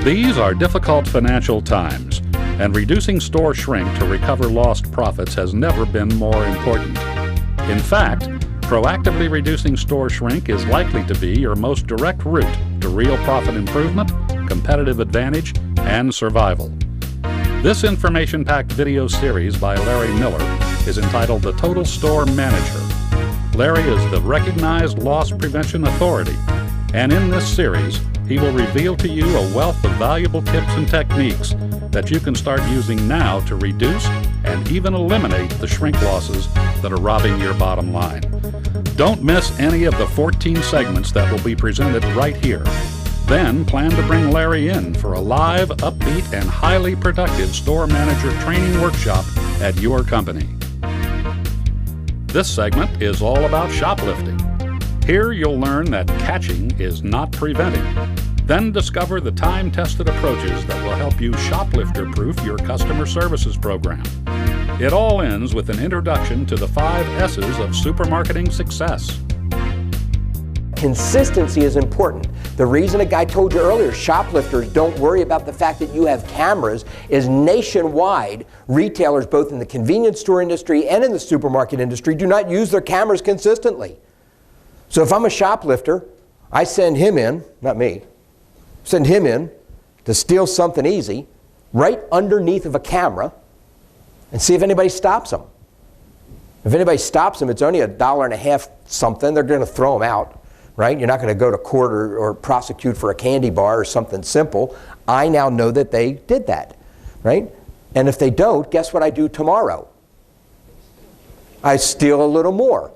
These are difficult financial times, and reducing store shrink to recover lost profits has never been more important. In fact, proactively reducing store shrink is likely to be your most direct route to real profit improvement, competitive advantage, and survival. This information-packed video series by Larry Miller is entitled The Total Store Manager. Larry is the recognized loss prevention authority, and in this series, he will reveal to you a wealth of valuable tips and techniques that you can start using now to reduce and even eliminate the shrink losses that are robbing your bottom line. Don't miss any of the 14 segments that will be presented right here. Then plan to bring Larry in for a live, upbeat, and highly productive store manager training workshop at your company. This segment is all about shoplifting. Here you'll learn that catching is not preventing. Then discover the time-tested approaches that will help you shoplifter-proof your customer services program. It all ends with an introduction to the 5 S's of supermarketing success. Consistency is important. The reason a guy told you earlier, shoplifters don't worry about the fact that you have cameras, is nationwide, retailers both in the convenience store industry and in the supermarket industry do not use their cameras consistently. So if I'm a shoplifter, I send him in, not me, send him in to steal something easy right underneath of a camera and see if anybody stops him. If anybody stops him, it's only $1.50 something, they're going to throw him out, right? You're not going to go to court or prosecute for a candy bar or something simple. I now know that they did that, right? And if they don't, guess what I do tomorrow? I steal a little more,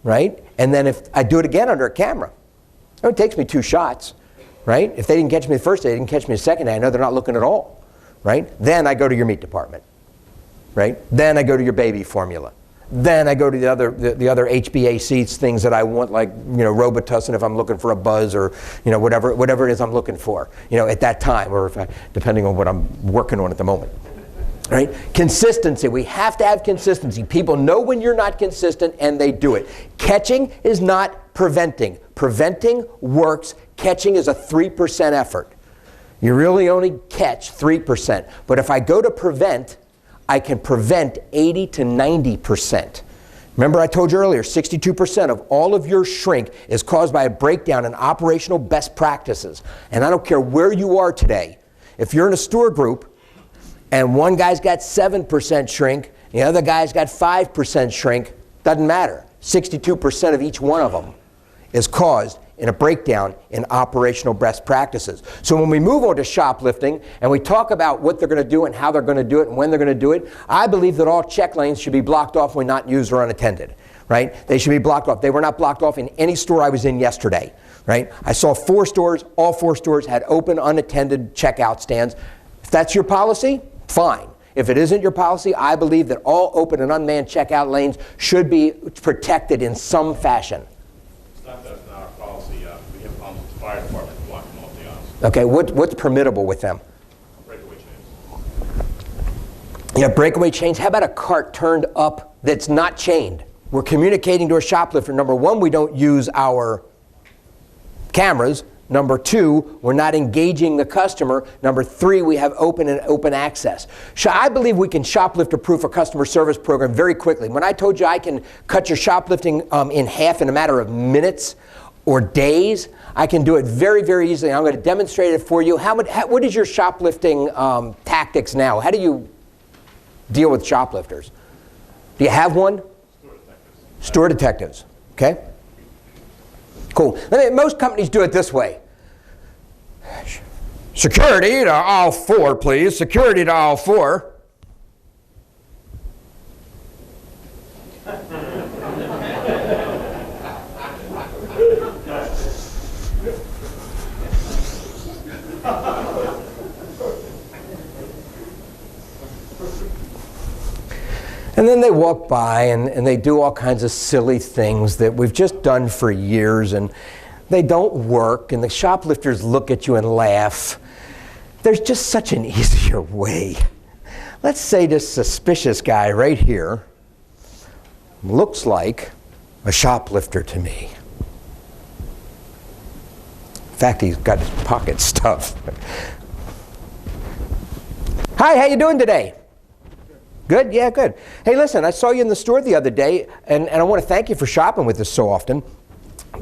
right? And then if I do it again under a camera, it takes me 2 shots, right? If they didn't catch me the first day, they didn't catch me the second day, I know they're not looking at all, right? Then I go to your meat department, right? Then I go to your baby formula. Then I go to the other HBAC things that I want, like, you know, Robitussin if I'm looking for a buzz, or, you know, whatever it is I'm looking for, you know, at that time, or depending on what I'm working on at the moment. Right? Consistency. We have to have consistency. People know when you're not consistent and they do it. Catching is not preventing. Preventing works. Catching is a 3% effort. You really only catch 3%. But if I go to prevent, I can prevent 80 to 90%. Remember I told you earlier, 62% of all of your shrink is caused by a breakdown in operational best practices. And I don't care where you are today. If you're in a store group, and one guy's got 7% shrink, the other guy's got 5% shrink, doesn't matter. 62% of each one of them is caused in a breakdown in operational best practices. So when we move on to shoplifting and we talk about what they're going to do and how they're going to do it and when they're going to do it, I believe that all check lanes should be blocked off when not used or unattended, right? They should be blocked off. They were not blocked off in any store I was in yesterday, right? I saw 4 stores, all 4 stores had open, unattended checkout stands. If that's your policy, fine. If it isn't your policy, I believe that all open and unmanned checkout lanes should be protected in some fashion. It's not that's not our policy. We have problems with the fire department to block them off, to be honest. Okay, what's permittable with them? Breakaway chains. Yeah, breakaway chains. How about a cart turned up that's not chained? We're communicating to a shoplifter. Number 1, we don't use our cameras. Number 2, we're not engaging the customer. Number 3, we have open access. I believe we can shoplifter-proof a customer service program very quickly. When I told you I can cut your shoplifting in half in a matter of minutes or days, I can do it very, very easily. I'm going to demonstrate it for you. What is your shoplifting tactics now? How do you deal with shoplifters? Do you have one? Store detectives. Okay. Cool. Most companies do it this way. Security to all 4, please. Security to all 4. And then they walk by and they do all kinds of silly things that we've just done for years, and they don't work, and the shoplifters look at you and laugh. There's just such an easier way. Let's say this suspicious guy right here looks like a shoplifter to me. In fact, he's got his pocket stuffed. Hi, how you doing today? Good? Yeah, good. Hey, listen, I saw you in the store the other day, and I want to thank you for shopping with us so often.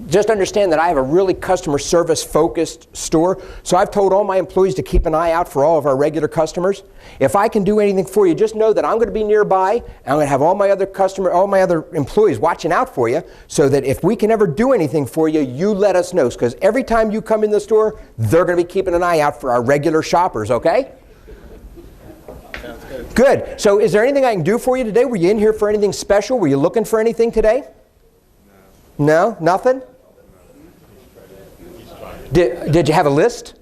Just understand that I have a really customer service focused store, so I've told all my employees to keep an eye out for all of our regular customers. If I can do anything for you, just know that I'm going to be nearby, and I'm going to have all my other employees watching out for you, so that if we can ever do anything for you, you let us know, because every time you come in the store, they're going to be keeping an eye out for our regular shoppers, okay? Good. So is there anything I can do for you today? Were you in here for anything special? Were you looking for anything today? No? Nothing? Did you have a list?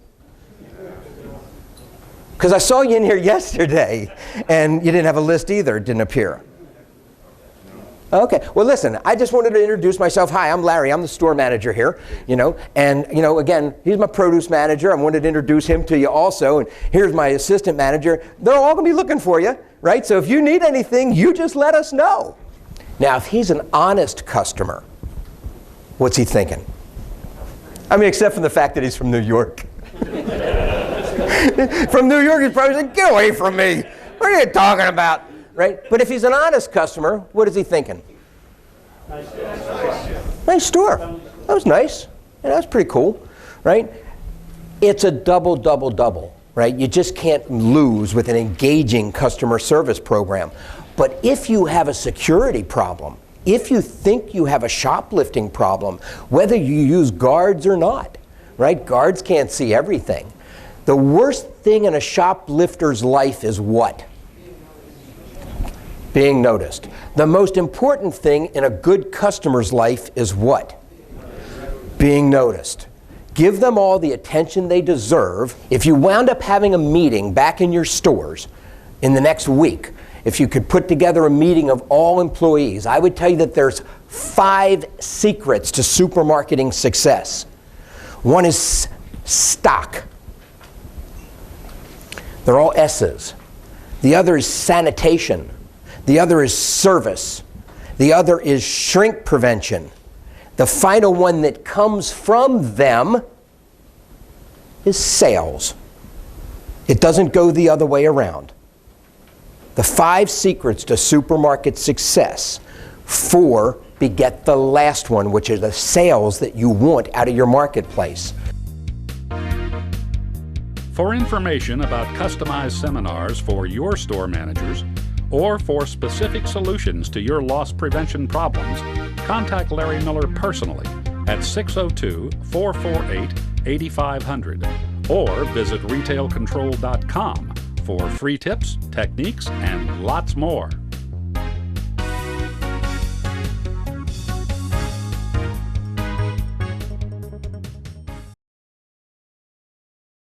Because I saw you in here yesterday, and you didn't have a list either. It didn't appear. Okay. Well, listen, I just wanted to introduce myself. Hi, I'm Larry. I'm the store manager here, And, again, he's my produce manager. I wanted to introduce him to you also. And here's my assistant manager. They're all going to be looking for you, right? So if you need anything, you just let us know. Now, if he's an honest customer, what's he thinking? I mean, except for the fact that he's from New York. From New York, he's probably saying, get away from me. What are you talking about? Right? But if he's an honest customer, what is he thinking? Nice store. That was nice. Yeah, that was pretty cool. Right? It's a double, double, double. Right? You just can't lose with an engaging customer service program. But if you have a security problem, if you think you have a shoplifting problem, whether you use guards or not, right? Guards can't see everything. The worst thing in a shoplifter's life is what? Being noticed. The most important thing in a good customer's life is what? Being noticed. Give them all the attention they deserve. If you wound up having a meeting back in your stores in the next week, if you could put together a meeting of all employees, I would tell you that there's 5 secrets to supermarketing success. One is stock. They're all S's. The other is sanitation. The other is service. The other is shrink prevention. The final one that comes from them is sales. It doesn't go the other way around. The 5 secrets to supermarket success. 4 beget the last one, which is the sales that you want out of your marketplace. For information about customized seminars for your store managers or for specific solutions to your loss prevention problems, contact Larry Miller personally at 602-448-8500 or visit retailcontrol.com for free tips, techniques, and lots more.